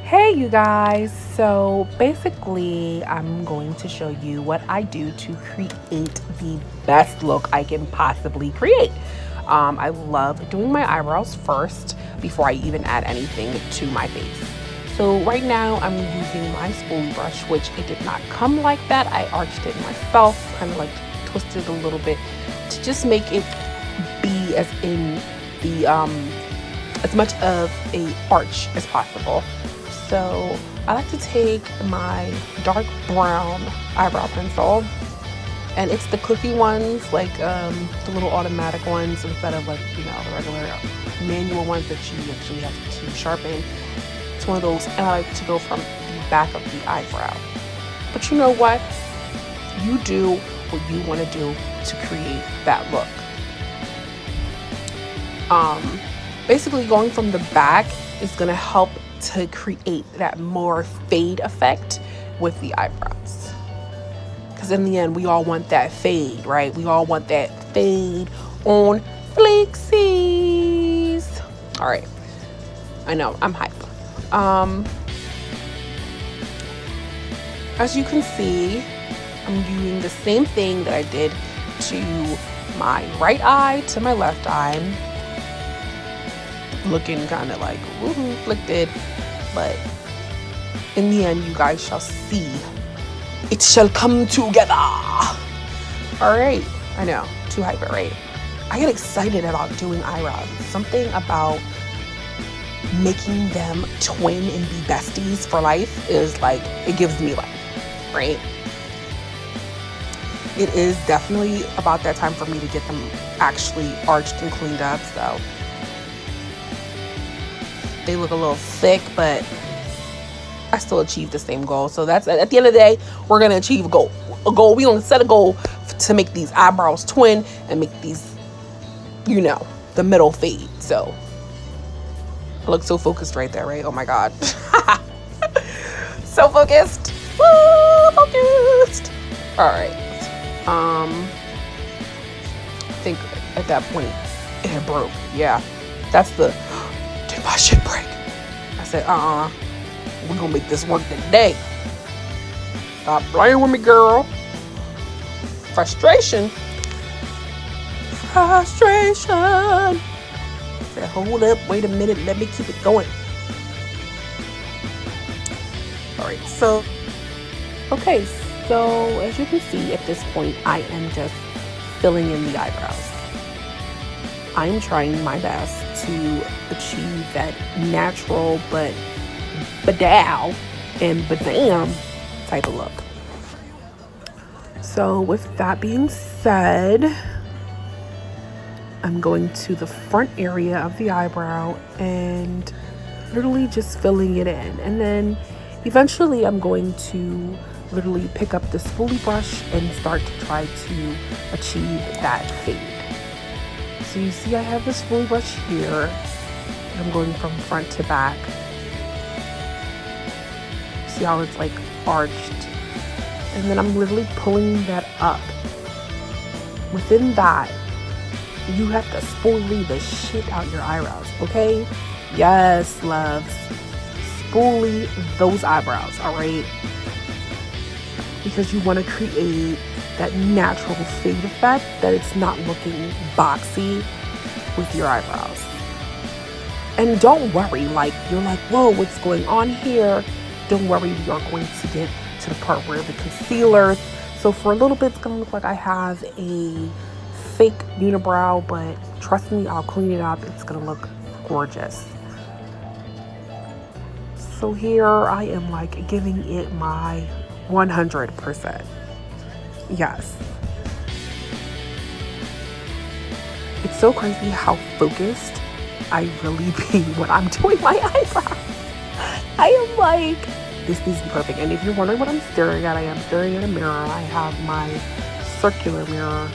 Hey you guys, so basically I'm going to show you what I do to create the best look I can possibly create. I love doing my eyebrows first before I even add anything to my face. So right now I'm using my spoolie brush, which it did not come like that. I arched it myself, kind of like twisted a little bit to just make it be as in the as much of a arch as possible. So I like to take my dark brown eyebrow pencil, and it's the clicky ones, like the little automatic ones, instead of like, you know, the regular manual ones that you actually have to sharpen. It's one of those, and I like to go from the back of the eyebrow. But you know what? You do what you want to do to create that look. Basically going from the back is going to help to create that more fade effect with the eyebrows, because in the end we all want that fade, right? We all want that fade on fleeksies. All right, I know I'm hype. As you can see, I'm doing the same thing that I did to my right eye to my left eye, looking kind of like woohoo afflicted, but in the end you guys shall see it shall come together. All right, I know, too hyper, right? I get excited about doing eyebrows. Something about making them twin and be besties for life is like, it gives me life, right? It is definitely about that time for me to get them actually arched and cleaned up. So they look a little thick, but I still achieved the same goal. So that's, at the end of the day, we're gonna achieve a goal. We gonna set a goal to make these eyebrows twin and make these, you know, the middle fade. So I look so focused right there, right? Oh my God. So focused. Woo, focused. All right. I think at that point it had broke. Yeah, that's the, did my shit break? I said, we're gonna make this work today. Stop playing with me, girl. Frustration. I said, hold up, wait a minute, let me keep it going. All right, so, okay, so as you can see at this point, I am just filling in the eyebrows. I'm trying my best to achieve that natural but badow and badam type of look. So with that being said, I'm going to the front area of the eyebrow and literally just filling it in, and then eventually I'm going to literally pick up the spoolie brush and start to try to achieve that fade. So you see I have the spoolie brush here, and I'm going from front to back. See how it's like arched, and then I'm literally pulling that up. Within that, you have to spoolie the shit out your eyebrows, okay? Yes, loves. Spoolie those eyebrows, all right? Because you want to create that natural fade effect, that it's not looking boxy with your eyebrows. And don't worry, like, you're like, whoa, what's going on here? Don't worry, we are going to get to the part where the concealer. So for a little bit, it's gonna look like I have a fake unibrow, but trust me, I'll clean it up. It's gonna look gorgeous. So here I am like giving it my 100%. Yes. It's so crazy how focused I really be when I'm doing my eyebrows. I am like, this needs to be perfect. And if you're wondering what I'm staring at, I am staring at a mirror. I have my circular mirror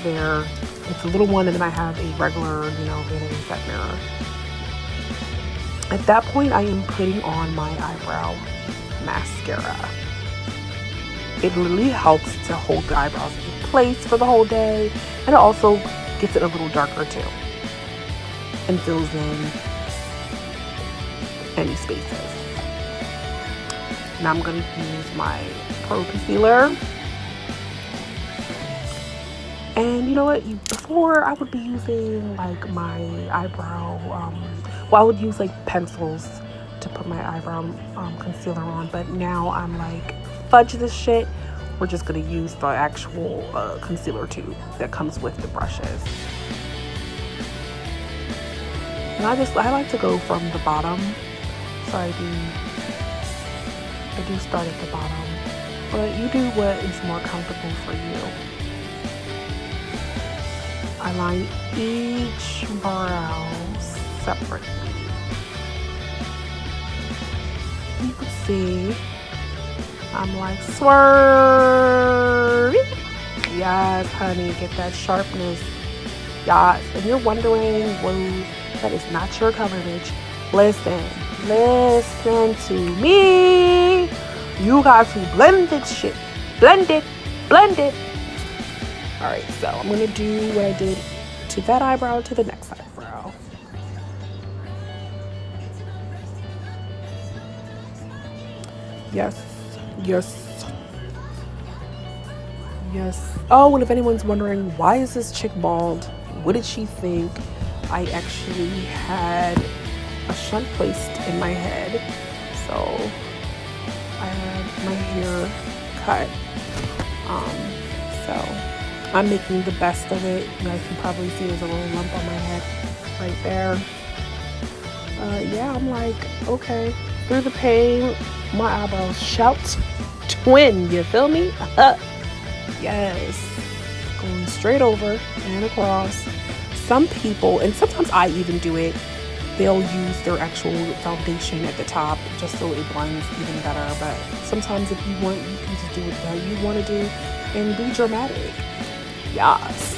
there. It's a little one, and then I have a regular, you know, vanity set mirror. At that point, I am putting on my eyebrow mascara. It really helps to hold the eyebrows in place for the whole day, and it also gets it a little darker too, and fills in any spaces. And I'm going to use my Pro Concealer. And you know what? Before I would be using like my eyebrow, well, I would use like pencils to put my eyebrow concealer on. But now I'm like, fudge this shit. We're just going to use the actual concealer tube that comes with the brushes. And I like to go from the bottom. So I do start at the bottom. But you do what is more comfortable for you. I line each brow separately. You can see I'm like swerve. Yes, honey, get that sharpness. Yes, and you're wondering, whoa, that is not your color, bitch. Listen to me. You got to blend this shit. Blend it. All right, so I'm gonna do what I did to that eyebrow to the next eyebrow. Yes. Oh, and if anyone's wondering, why is this chick bald? What did she think? I actually had a shunt placed in my head, so I had my hair cut. So I'm making the best of it. You guys can probably see there's a little lump on my head right there. Yeah, I'm like, okay, through the pain, my eyebrows shout twin, you feel me? Yes, going straight over and across. Some people, and sometimes I even do it, they'll use their actual foundation at the top just so it blends even better. But sometimes if you want, you can just do what you want to do and be dramatic. Yes.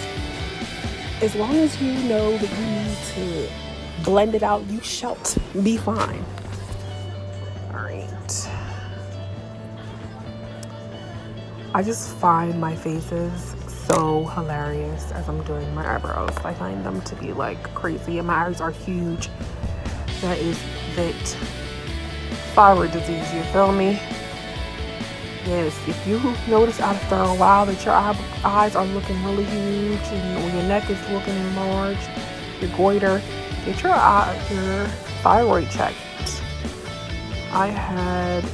As long as you know that you need to blend it out, you shall be fine. All right. I just find my faces so hilarious as I'm doing my eyebrows. I find them to be like crazy, and my eyes are huge. That is that thyroid disease, you feel me? Yes, if you notice after a while that your eyes are looking really huge and your neck is looking enlarged, your goiter, get your thyroid checked. I had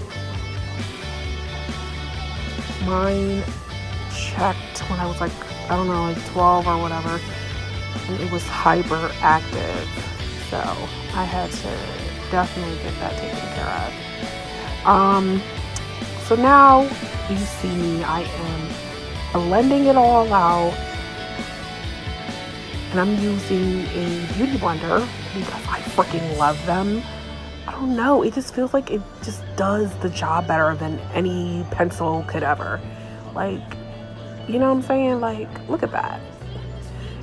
mine checked when I was like, I don't know, like 12 or whatever, and it was hyperactive, so I had to definitely get that taken care of. So now you see me, I am blending it all out, and I'm using a beauty blender because I freaking love them. I don't know, it just feels like it just does the job better than any pencil could ever. Like, you know what I'm saying? Like, look at that.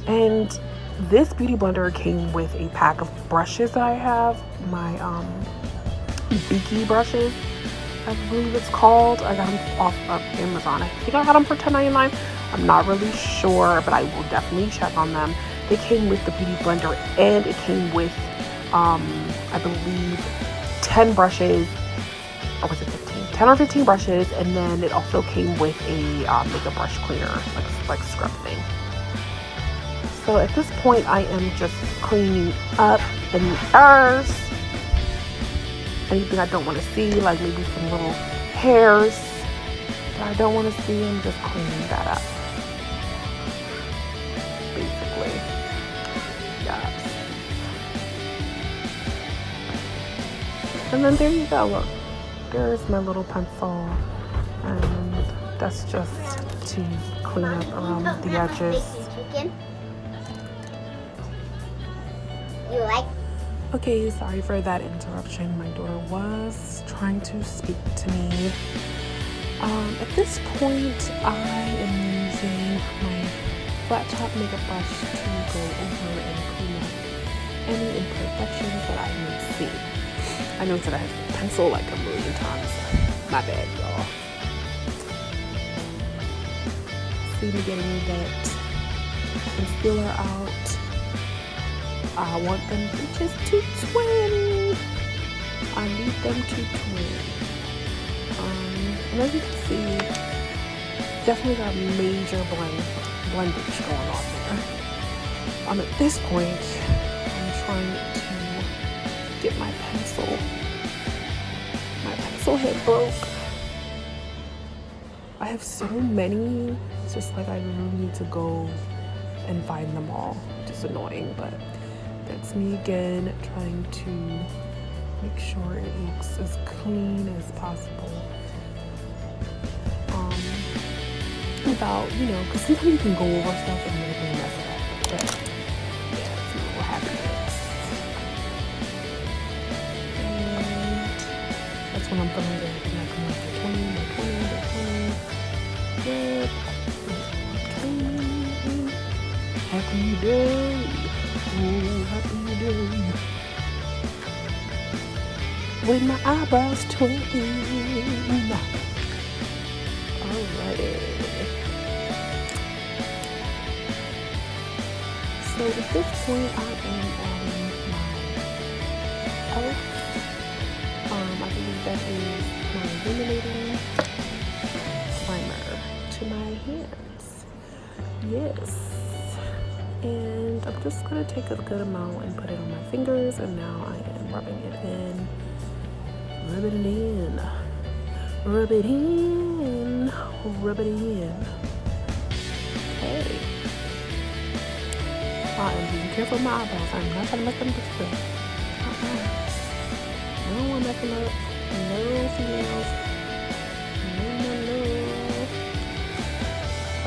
And this beauty blender came with a pack of brushes that I have, my Beaky brushes, I believe it's called. I got them off of Amazon. I think I got them for $10.99. I'm not really sure, but I will definitely check on them. They came with the beauty blender, and it came with I believe 10 brushes, or was it 15? 10 or 15 brushes, and then it also came with a makeup brush cleaner, like scrub thing. So at this point, I am just cleaning up any errors, anything I don't want to see, like maybe some little hairs that I don't want to see. I'm just cleaning that up, basically. Yes. And then there you go, look, there's my little pencil, and that's just to clean up around the edges. You like? Okay, sorry for that interruption. My daughter was trying to speak to me. At this point, I am using my flat top makeup brush to go over and clean up any imperfections that I may see. I know that I have the pencil like a million times. My bad, y'all. See me getting that concealer out. I want them just to twin. I need them to twin. And as you can see, definitely got major blendage going on there. At this point, I'm trying to get my pencil. My pencil head broke. I have so many. It's just like I really need to go and find them all, which is annoying, but that's me again trying to make sure it looks as clean as possible. Without, you know, because sometimes you can go over stuff and really mess it up. But yeah, that's not what happened. And that's when I'm feeling good. And I come up to 20, to 20, to 20. Happy day. Oh, happy day. With my eyebrows twin. Alrighty. So at this point, I am on my e.l.f. I believe that is my illuminating primer to my hands. Yes. And I'm just going to take a good amount and put it on my fingers. And now I am rubbing it in. Rub it in. Rub it in. Rub it in. Okay. I am being careful with my eyebrows. I'm not trying to mess them up. I don't want to mess them up. No females. No.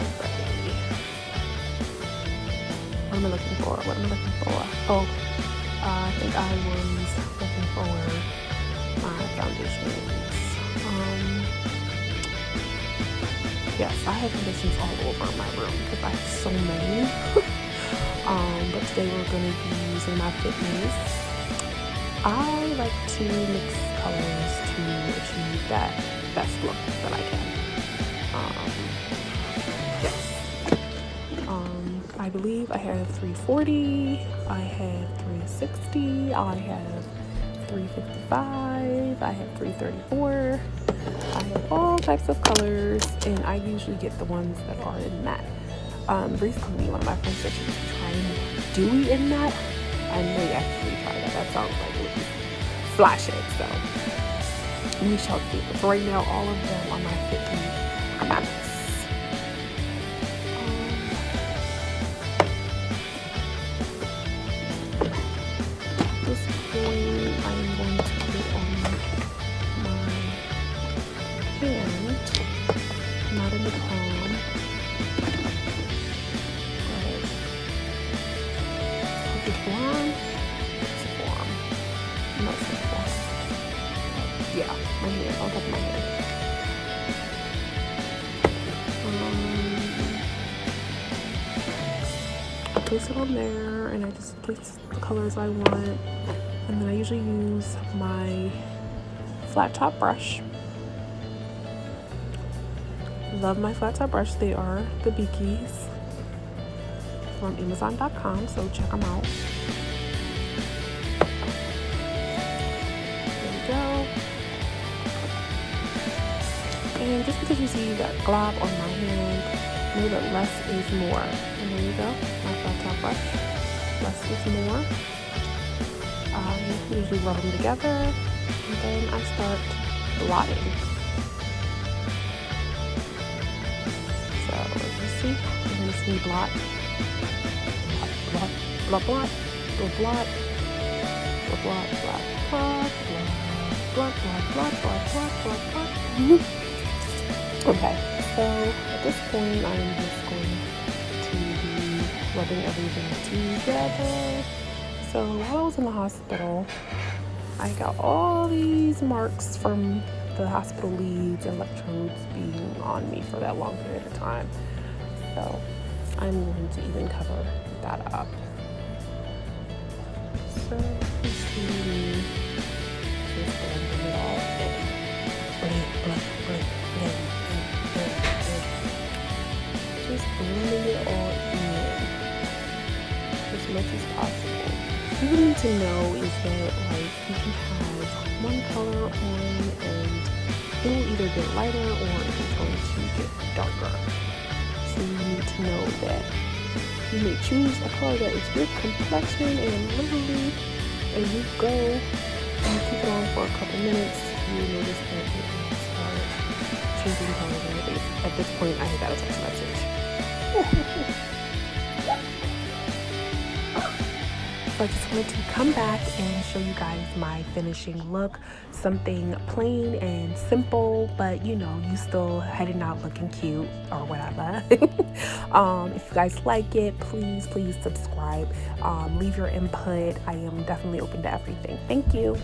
Okay. What am I looking for? Oh, I think I was looking for my foundations. Yes, I have foundations all over my room because I have so many. But today we're going to be using my Fit Mist. I like to mix colors to achieve that best look that I can. Yes. I believe I have 340, I have 360, I have 355, I have 334. I have all types of colors, and I usually get the ones that are in matte. Recently, one of my friends said she was trying dewy in that. I may actually try that. That sounds like it would flash it, so we shall see. But for right now, all of them are my Fit Mist. At this point, I am going to put it on my hand, not in the palm. Yeah, my hand, on top of my hand. I place it on there, and I just place the colors I want, and then I usually use my flat top brush. Love my flat top brush. They are the RUBYKISSES from Amazon.com, so check them out. Go. And just because you see that glob on my hand, know that less is more. And there you go, my flat top brush. Less is more. I usually rub them together, and then I start blotting. So as you see, you're going to see blot, blot, blot, blot, blot, blot, blot, blot, blot, blot, blot, blot, blot, blot, blot. Okay, so at this point I'm just going to be rubbing everything together. So while I was in the hospital, I got all these marks from the hospital leads and electrodes being on me for that long period of time. So I'm going to even cover that up. So you see me just blending it all in. Blend, blend, blend, blend, blend, blend, blend. Just blending it all in as much as possible. What you need to know is that, like, you can have one color on and it will either get lighter or it's going to get darker. So you need to know that you may choose a color that is your complexion, and literally as you go and you keep it on for a couple minutes, you notice that it will start changing colors on your face. At this point, I got a text message. So I just wanted to come back and show you guys my finishing look. Something plain and simple, but you know, you still heading out looking cute or whatever. If you guys like it, please subscribe. Leave your input. I am definitely open to everything. Thank you.